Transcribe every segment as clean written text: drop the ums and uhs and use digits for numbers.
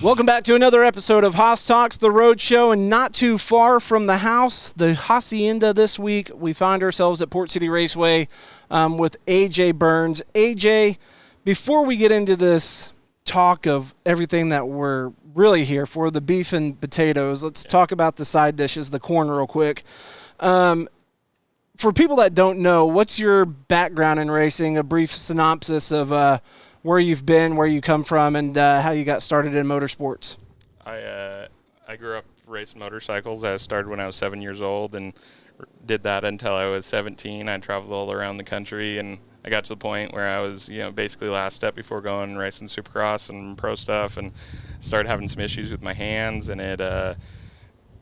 Welcome back to another episode of Haas Talks, the road show, and not too far from the house, the Hacienda this week. We find ourselves at Port City Raceway with AJ Burns. AJ, before we get into this talk of everything that we're really here for, the beef and potatoes, let's talk about the side dishes, the corn real quick. For people that don't know, what's your background in racing, a brief synopsis of where you've been, where you come from, and how you got started in motorsports? I grew up racing motorcycles. I started when I was 7 years old and did that until I was 17. I traveled all around the country, and I got to the point where I was, basically last step before going and racing Supercross and pro stuff, and started having some issues with my hands, and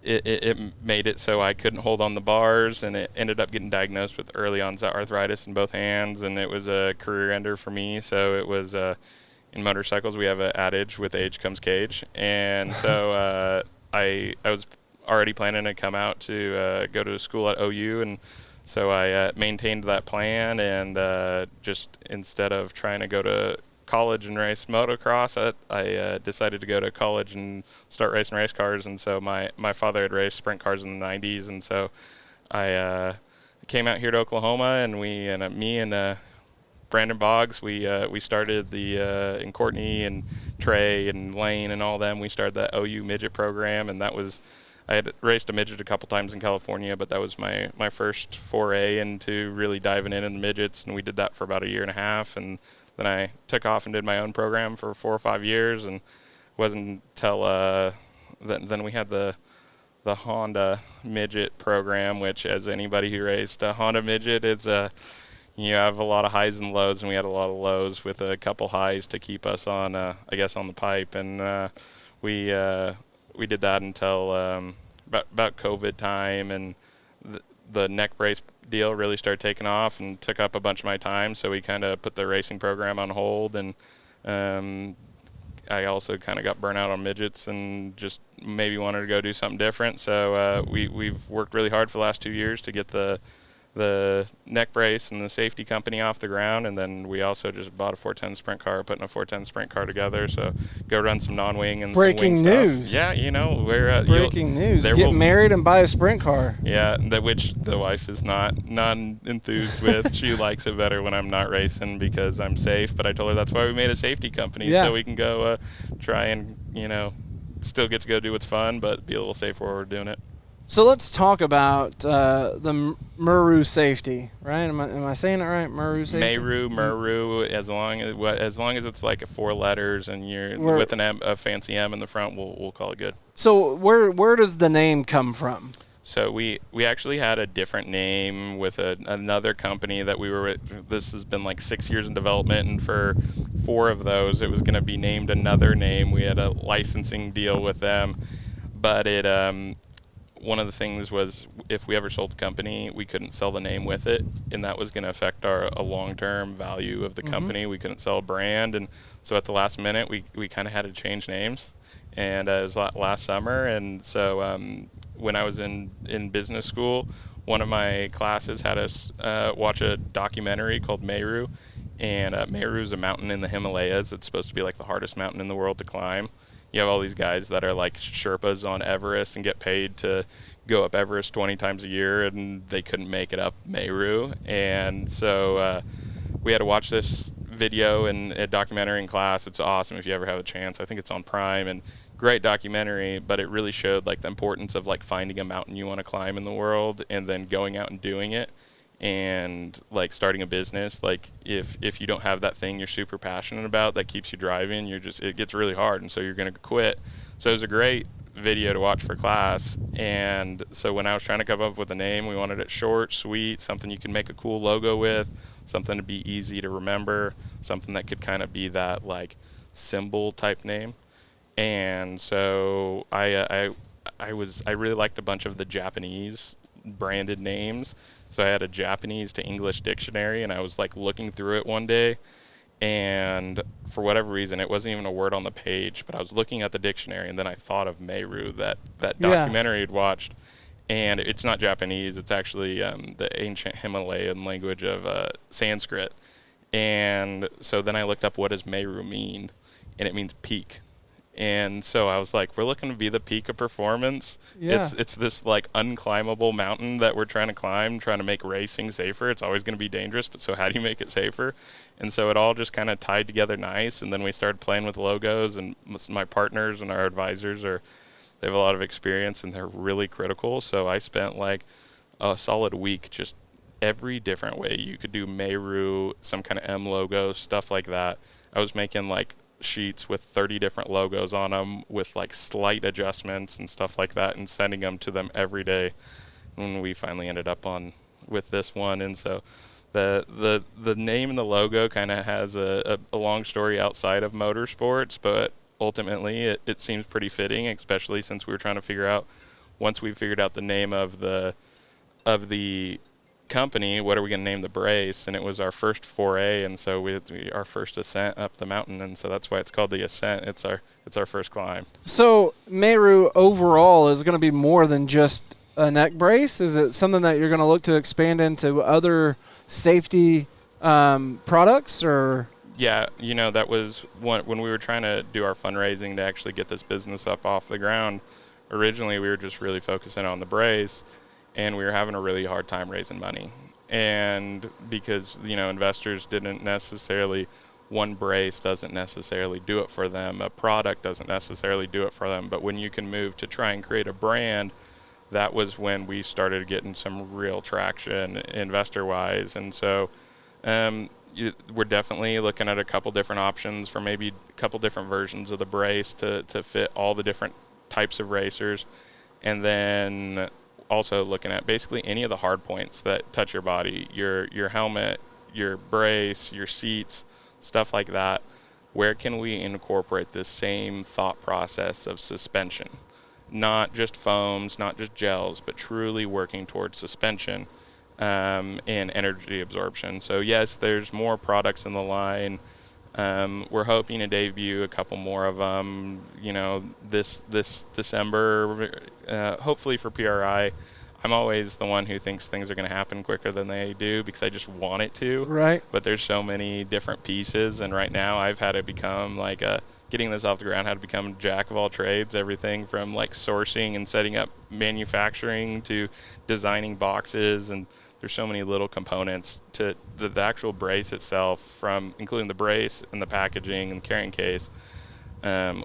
it made it so I couldn't hold on the bars, and it ended up getting diagnosed with early onset arthritis in both hands, and it was a career ender for me. So it was in motorcycles we have an adage, with age comes cage, and so I was already planning to come out to go to school at OU, and so I maintained that plan, and just instead of trying to go to college and race motocross, I decided to go to college and start racing race cars. And so my father had raced sprint cars in the 90s, and so I came out here to Oklahoma, and me and Brandon Boggs, we started and Courtney and Trey and Lane and all them, we started that OU midget program, and I had raced a midget a couple times in California, but that was my first foray into really diving in the midgets, and we did that for about a year and a half, and then I took off and did my own program for 4 or 5 years, and wasn't until then we had the Honda midget program, which, as anybody who raced a Honda midget, it's you have a lot of highs and lows, and we had a lot of lows with a couple highs to keep us on, on the pipe, and we did that until about COVID time, and the neck brace deal really started taking off and took up a bunch of my time, so we kind of put the racing program on hold, and I also kind of got burnt out on midgets and just maybe wanted to go do something different. So we've worked really hard for the last 2 years to get the neck brace and the safety company off the ground, and then we also just bought a 410 sprint car, putting a 410 sprint car together, so go run some non-wing and breaking some wing news stuff. Yeah, we're breaking news. Get married and buy a sprint car. Yeah, which the wife is not enthused with. She likes it better when I'm not racing because I'm safe, but I told her that's why we made a safety company, so we can go try and still get to go do what's fun, but be a little safe while we're doing it. So let's talk about the Meru Safety, right? Am I saying it right? Meru Safety. Meru. As long as it's like 4 letters and you're with a fancy M in the front, we'll call it good. So where does the name come from? So we actually had a different name with another company that we were with. This has been like 6 years in development, and for 4 of those, it was going to be named another name. We had a licensing deal with them, but one of the things was if we ever sold the company, we couldn't sell the name with it, and that was going to affect a long-term value of the company. We couldn't sell a brand, and so at the last minute, we kind of had to change names, and it was last summer. And so when I was in business school, one of my classes had us watch a documentary called Meru, and Meru is a mountain in the Himalayas. It's supposed to be like the hardest mountain in the world to climb. You have all these guys that are like Sherpas on Everest and get paid to go up Everest 20 times a year, and they couldn't make it up Meru. And so we had to watch this video and a documentary in class. It's awesome if you ever have a chance. I think it's on Prime, and great documentary, but it really showed like the importance of like finding a mountain you want to climb in the world and then going out and doing it. And like starting a business, like if you don't have that thing you're super passionate about that keeps you driving, it gets really hard, and so you're going to quit. So it was a great video to watch for class. And so when I was trying to come up with a name, we wanted it short, sweet, something you can make a cool logo with, something to be easy to remember, something that could kind of be that like symbol type name. And so I really liked a bunch of the Japanese branded names. So I had a Japanese to English dictionary, and I was like looking through it one day, and for whatever reason, it wasn't even a word on the page, but I was looking at the dictionary, and then I thought of Meru, that documentary I'd watched. And it's not Japanese, it's actually the ancient Himalayan language of Sanskrit. And so then I looked up what does Meru mean, and it means peak. And so I was like, we're looking to be the peak of performance. Yeah. It's this like unclimbable mountain that we're trying to climb, trying to make racing safer. It's always going to be dangerous, but so how do you make it safer? And so it all just kind of tied together nice. And then we started playing with logos, and my partners and our advisors they have a lot of experience and they're really critical. So I spent like a solid week just every different way you could do Meru, some kind of M logo, stuff like that. I was making like sheets with 30 different logos on them with like slight adjustments and stuff like that, and sending them to them every day. When we finally ended up with this one, and so the name and the logo kind of has a long story outside of motorsports, but ultimately it seems pretty fitting, especially since we were trying to figure out, once we figured out the name of the company, what are we going to name the brace? And it was our first foray, and so our first ascent up the mountain, and so that's why it's called the ascent. It's our first climb. So Meru overall is going to be more than just a neck brace. Is it something that you're going to look to expand into other safety products, or? Yeah, that was when we were trying to do our fundraising to actually get this business up off the ground. Originally, we were just really focusing on the brace, and we were having a really hard time raising money. And because, investors didn't necessarily, one brace doesn't necessarily do it for them, a product doesn't necessarily do it for them, but when you can move to try and create a brand, that was when we started getting some real traction investor-wise. And so we're definitely looking at a couple different options for maybe a couple different versions of the brace to fit all the different types of racers. And then also looking at basically any of the hard points that touch your body, your helmet, your brace, your seats, stuff like that. Where can we incorporate this same thought process of suspension? Not just foams, not just gels, but truly working towards suspension and energy absorption. So yes, there's more products in the line. We're hoping to debut a couple more of them, this December, hopefully for PRI. I'm always the one who thinks things are going to happen quicker than they do because I just want it to. Right. But there's so many different pieces, and right now I've had to become getting this off the ground, had to become a jack of all trades, everything from like sourcing and setting up manufacturing to designing boxes, and there's so many little components to the actual brace itself, from including the brace and the packaging and the carrying case.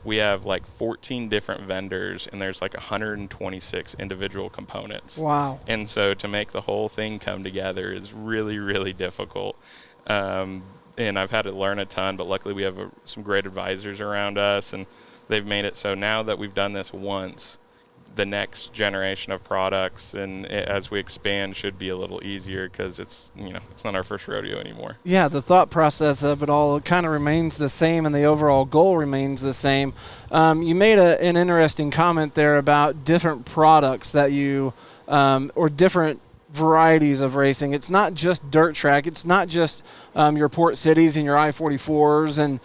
We have like 14 different vendors, and there's like 126 individual components. Wow. And so to make the whole thing come together is really, really difficult. And I've had to learn a ton, but luckily we have some great advisors around us, and they've made it so now that we've done this once, the next generation of products and as we expand should be a little easier because it's not our first rodeo anymore. Yeah, the thought process of it all kind of remains the same, and the overall goal remains the same. You made an interesting comment there about different products that you or different varieties of racing. It's not just dirt track. It's not just your port cities and your I-44s and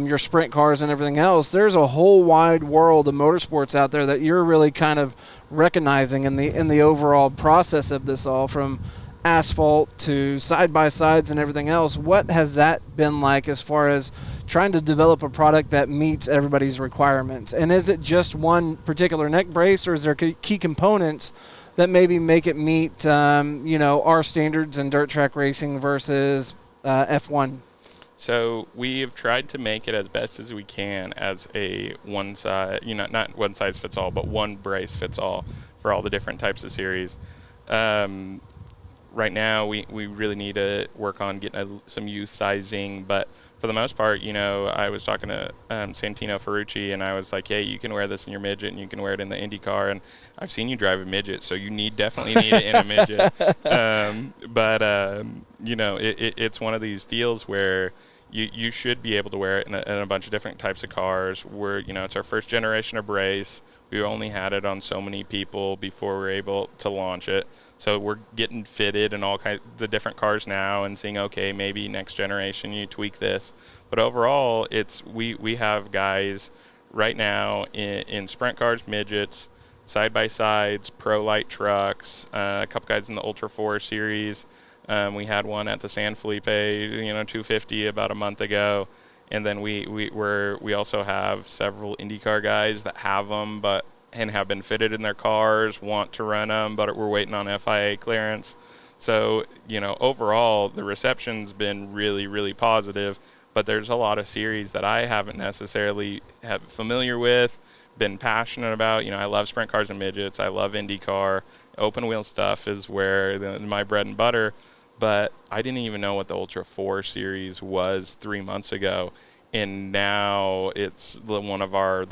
your sprint cars and everything else. There's a whole wide world of motorsports out there that you're really kind of recognizing in the overall process of this all, from asphalt to side-by-sides and everything else. What has that been like as far as trying to develop a product that meets everybody's requirements? And is it just one particular neck brace, or is there key components that maybe make it meet, our standards in dirt track racing versus F1? So we have tried to make it as best as we can as a one size, not one size fits all, but one brace fits all for all the different types of series. Right now, we really need to work on getting some youth sizing, but for the most part, I was talking to Santino Ferrucci, and I was like, hey, you can wear this in your midget, and you can wear it in the Indy car, and I've seen you drive a midget, so you definitely need it in a midget. It's one of these deals where you should be able to wear it in a bunch of different types of cars. It's our first generation of brace. We only had it on so many people before we were able to launch it. So we're getting fitted in all kinds of different cars now and seeing, okay, maybe next generation you tweak this. But overall, we have guys right now in sprint cars, midgets, side-by-sides, pro light trucks, a couple guys in the Ultra 4 series. We had one at the San Felipe, 250 about a month ago. And then we also have several IndyCar guys that have them, and have been fitted in their cars, want to run them, but we're waiting on FIA clearance. So, overall, the reception's been really, really positive, but there's a lot of series that I haven't necessarily have familiar with, been passionate about. I love sprint cars and midgets. I love IndyCar. Open wheel stuff is where my bread and butter, but I didn't even know what the Ultra 4 series was 3 months ago. And now it's one of our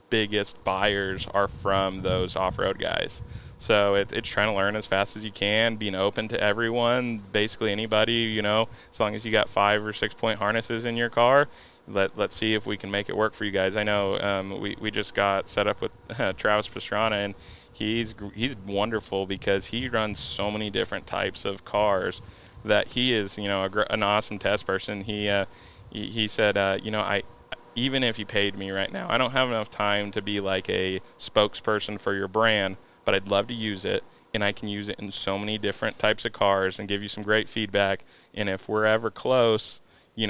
biggest buyers are from those off-road guys. So it's trying to learn as fast as you can, being open to everyone, basically anybody, as long as you got 5 or 6 point harnesses in your car. Let's see if we can make it work for you guys. I know we just got set up with Travis Pastrana, and he's wonderful because he runs so many different types of cars that he is, an awesome test person. He said, I even if you paid me right now, I don't have enough time to be like a spokesperson for your brand, but I'd love to use it, and I can use it in so many different types of cars and give you some great feedback. And if we're ever close, you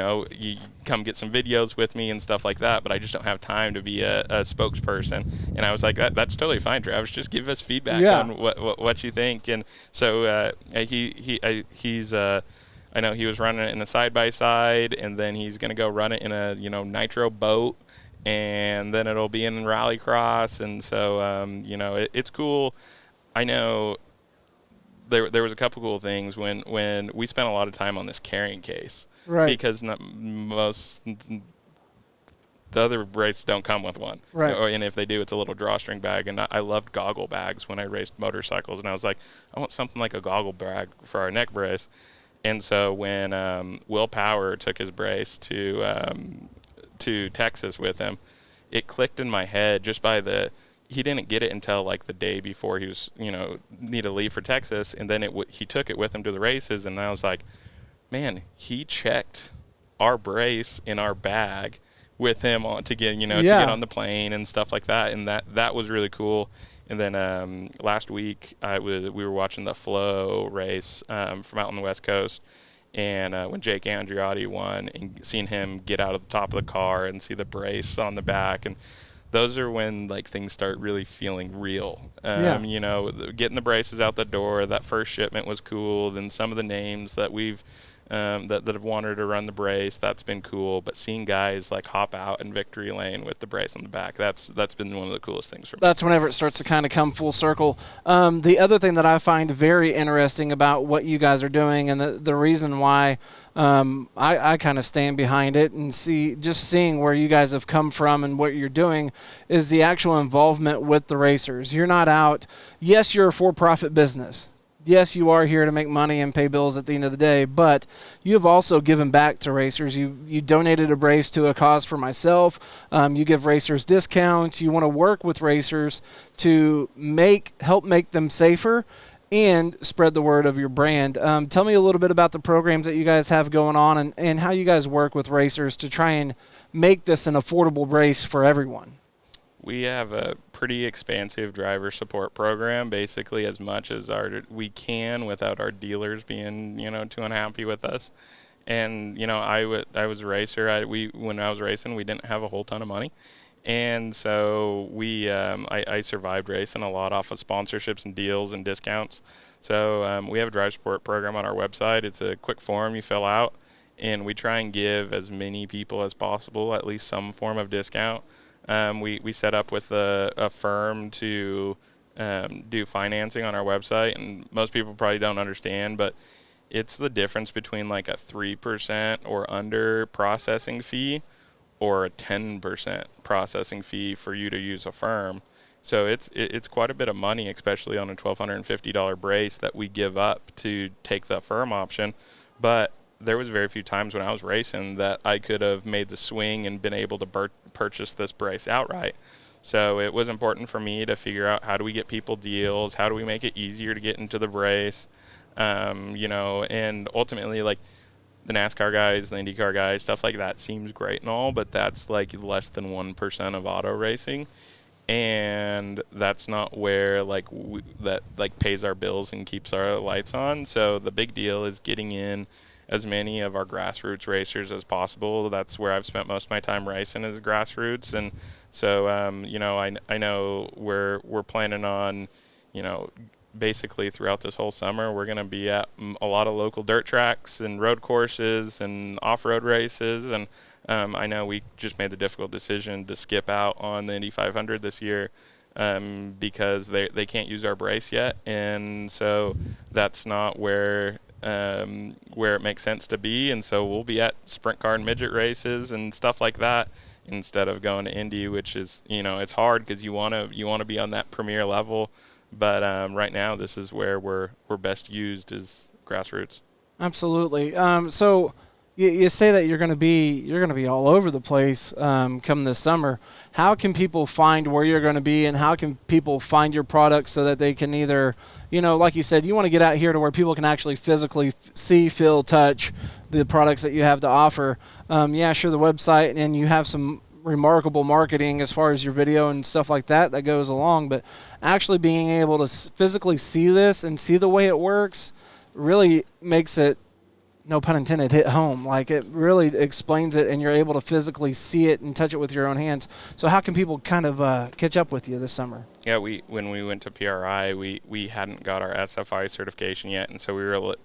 come get some videos with me and stuff like that, but I just don't have time to be a spokesperson. And I was like, that's totally fine, Travis. Just give us feedback on what you think. And so he's I know he was running it in a side-by-side, and then he's going to go run it in a, nitro boat, and then it'll be in rallycross. And so, it's cool. I know there was a couple cool things when we spent a lot of time on this carrying case. Right. Because the other races don't come with one. Right. And if they do, it's a little drawstring bag. And I loved goggle bags when I raced motorcycles, and I was like, I want something like a goggle bag for our neck brace. And so when Will Power took his brace to Texas with him, it clicked in my head just by he didn't get it until the day before he was, need to leave for Texas. And then he took it with him to the races. And I was like, man, he checked our brace in our bag with him to get on the plane and stuff like that. And that was really cool. And then last week we were watching the Flow race from out on the West Coast, and when Jake Andreotti won, and seeing him get out of the top of the car and see the brace on the back, and those are when things start really feeling real. Getting the braces out the door, that first shipment was cool. Then some of the names that we've that have wanted to run the brace, that's been cool. But seeing guys hop out in victory lane with the brace on the back, that's been one of the coolest things for me. That's whenever it starts to kind of come full circle. The other thing that I find very interesting about what you guys are doing, and the reason why I kind of stand behind it and seeing where you guys have come from and what you're doing, is the actual involvement with the racers. You're not out. Yes, you're a for-profit business. Yes, you are here to make money and pay bills at the end of the day, but you have also given back to racers. You donated a brace to a cause for myself. You give racers discounts. You want to work with racers to help make them safer and spread the word of your brand. Tell me a little bit about the programs that you guys have going on and how you guys work with racers to try and make this an affordable race for everyone. We have a pretty expansive driver support program, basically as much as we can without our dealers being, too unhappy with us. And, I was a racer. When I was racing, we didn't have a whole ton of money. And so I survived racing a lot off of sponsorships and deals and discounts. So we have a driver support program on our website. It's a quick form you fill out, and we try and give as many people as possible at least some form of discount. We set up with a firm to do financing on our website, and most people probably don't understand, but it's the difference between a 3% or under processing fee or a 10% processing fee for you to use a firm. So it's quite a bit of money, especially on a $1,250 brace that we give up to take the firm option. But there was very few times when I was racing that I could have made the swing and been able to purchase this brace outright. So it was important for me to figure out, how do we get people deals? How do we make it easier to get into the brace? And ultimately, the NASCAR guys, the IndyCar guys, stuff like that seems great and all, but that's less than 1% of auto racing. And that's not where that pays our bills and keeps our lights on. So the big deal is getting in as many of our grassroots racers as possible. That's where I've spent most of my time racing, is grassroots. And so, I know we're planning on, basically throughout this whole summer, we're going to be at a lot of local dirt tracks and road courses and off-road races. And I know we just made the difficult decision to skip out on the Indy 500 this year because they can't use our brace yet. And so that's not where it makes sense to be. And so we'll be at sprint car and midget races and stuff like that instead of going to Indy, which is, it's hard because you want to be on that premier level. But right now, this is where we're best used, is grassroots. Absolutely. So you say that you're going to be all over the place come this summer. How can people find where you're going to be, and how can people find your products so that they can either, like you said, you want to get out here to where people can actually physically see, feel, touch the products that you have to offer. Sure, the website, and you have some remarkable marketing as far as your video and stuff like that goes along, but actually being able to physically see this and see the way it works really makes it, no pun intended, hit home. Like, it really explains it, and you're able to physically see it and touch it with your own hands. So how can people kind of catch up with you this summer? Yeah, when we went to PRI, we hadn't got our SFI certification yet, and so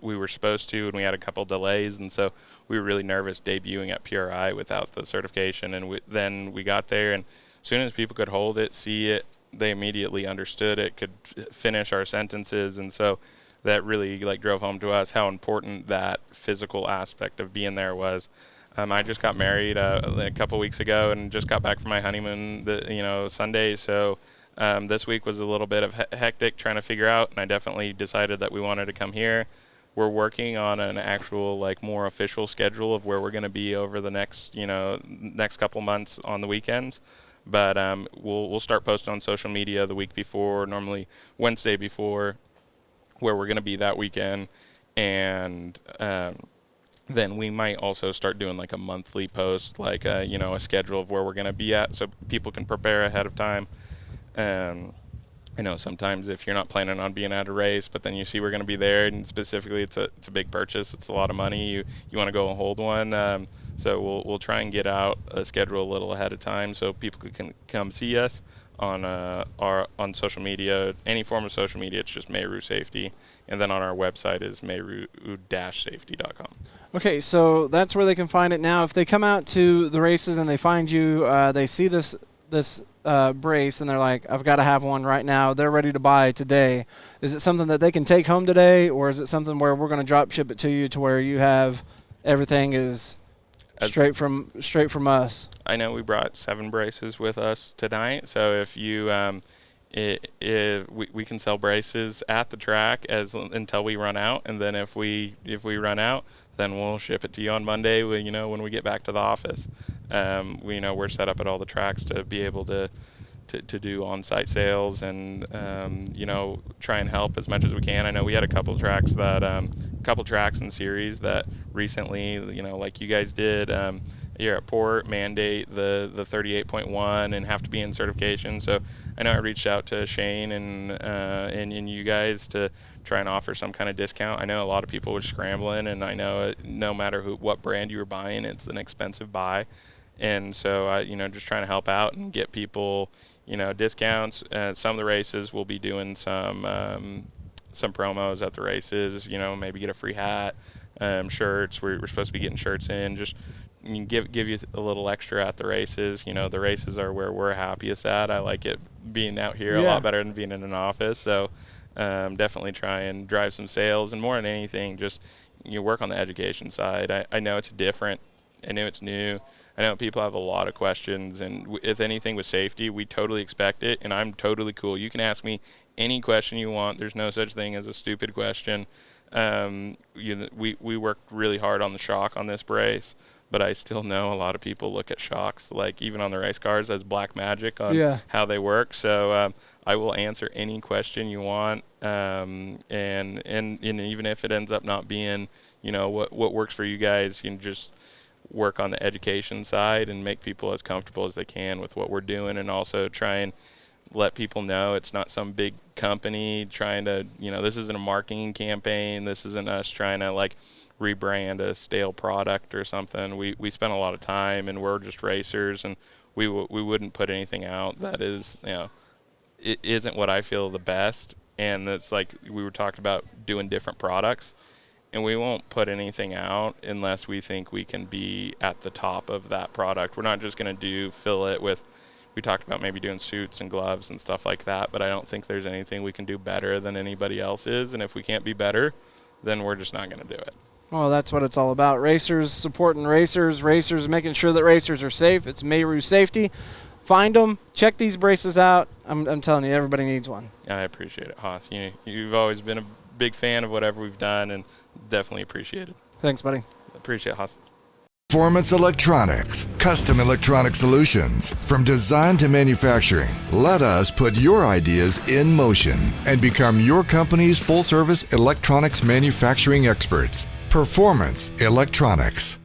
we were supposed to, and we had a couple delays, and so we were really nervous debuting at PRI without the certification. And then we got there, and as soon as people could hold it, see it, they immediately understood it, could finish our sentences, and so that really drove home to us how important that physical aspect of being there was. I just got married a couple weeks ago and just got back from my honeymoon Sunday, so this week was a little bit of hectic trying to figure out, and I definitely decided that we wanted to come here. We're working on an actual more official schedule of where we're going to be over the next couple months on the weekends. But we'll start posting on social media the week before, normally Wednesday before, where we're going to be that weekend. And then we might also start doing a monthly post, a schedule of where we're going to be at, so people can prepare ahead of time. I know sometimes if you're not planning on being at a race, but then you see we're going to be there, and specifically it's a big purchase, it's a lot of money, you want to go and hold one. So we'll try and get out a schedule a little ahead of time so people can come see us on social media, any form of social media. It's just Meru Safety, and then on our website is meru-safety.com. Okay, so that's where they can find it. Now, if they come out to the races and they find you, they see this brace, and they're like, I've got to have one right now, they're ready to buy today. Is it something that they can take home today, or is it something where we're going to drop ship it to you to where you have everything is straight from us? I know we brought 7 braces with us tonight, so if you we can sell braces at the track until we run out, and then if we run out, then we'll ship it to you on Monday when we get back to the office. We're set up at all the tracks to be able to do on-site sales and try and help as much as we can. I know we had a couple tracks in series that recently, like you guys did here at Port, mandate the 38.1 and have to be in certification. So I know I reached out to Shane and you guys to try and offer some kind of discount. I know a lot of people were scrambling, and I know no matter what brand you were buying, it's an expensive buy. And so, just trying to help out and get people, discounts. Some of the races we'll be doing some promos at the races, maybe get a free hat, shirts. We're supposed to be getting shirts in, just give you a little extra at the races. The races are where we're happiest at. I like it being out here a lot better than being in an office. So definitely try and drive some sales, and more than anything, just work on the education side. I know it's different. I know it's new. I know people have a lot of questions, and if anything with safety, we totally expect it, and I'm totally cool. You can ask me any question you want. There's no such thing as a stupid question. We worked really hard on the shock on this brace, but I still know a lot of people look at shocks, even on the race cars, as black magic on how they work. So I will answer any question you want, and even if it ends up not being, what works for you guys, you can just work on the education side and make people as comfortable as they can with what we're doing, and also try and let people know it's not some big company trying to, this isn't a marketing campaign. This isn't us trying to rebrand a stale product or something. We spend a lot of time, and we're just racers, and we wouldn't put anything out that is, it isn't what I feel the best. And it's like we were talking about doing different products, and we won't put anything out unless we think we can be at the top of that product. We're not just going to fill it with, we talked about maybe doing suits and gloves and stuff like that, but I don't think there's anything we can do better than anybody else is. And if we can't be better, then we're just not going to do it. Well, that's what it's all about. Racers supporting racers, racers making sure that racers are safe. It's Meru Safety. Find them. Check these braces out. I'm telling you, everybody needs one. I appreciate it, Haas. You've always been a big fan of whatever we've done, and definitely appreciate it. Thanks, buddy. Appreciate it, Haas. Performance Electronics, custom electronic solutions. From design to manufacturing, let us put your ideas in motion and become your company's full-service electronics manufacturing experts. Performance Electronics.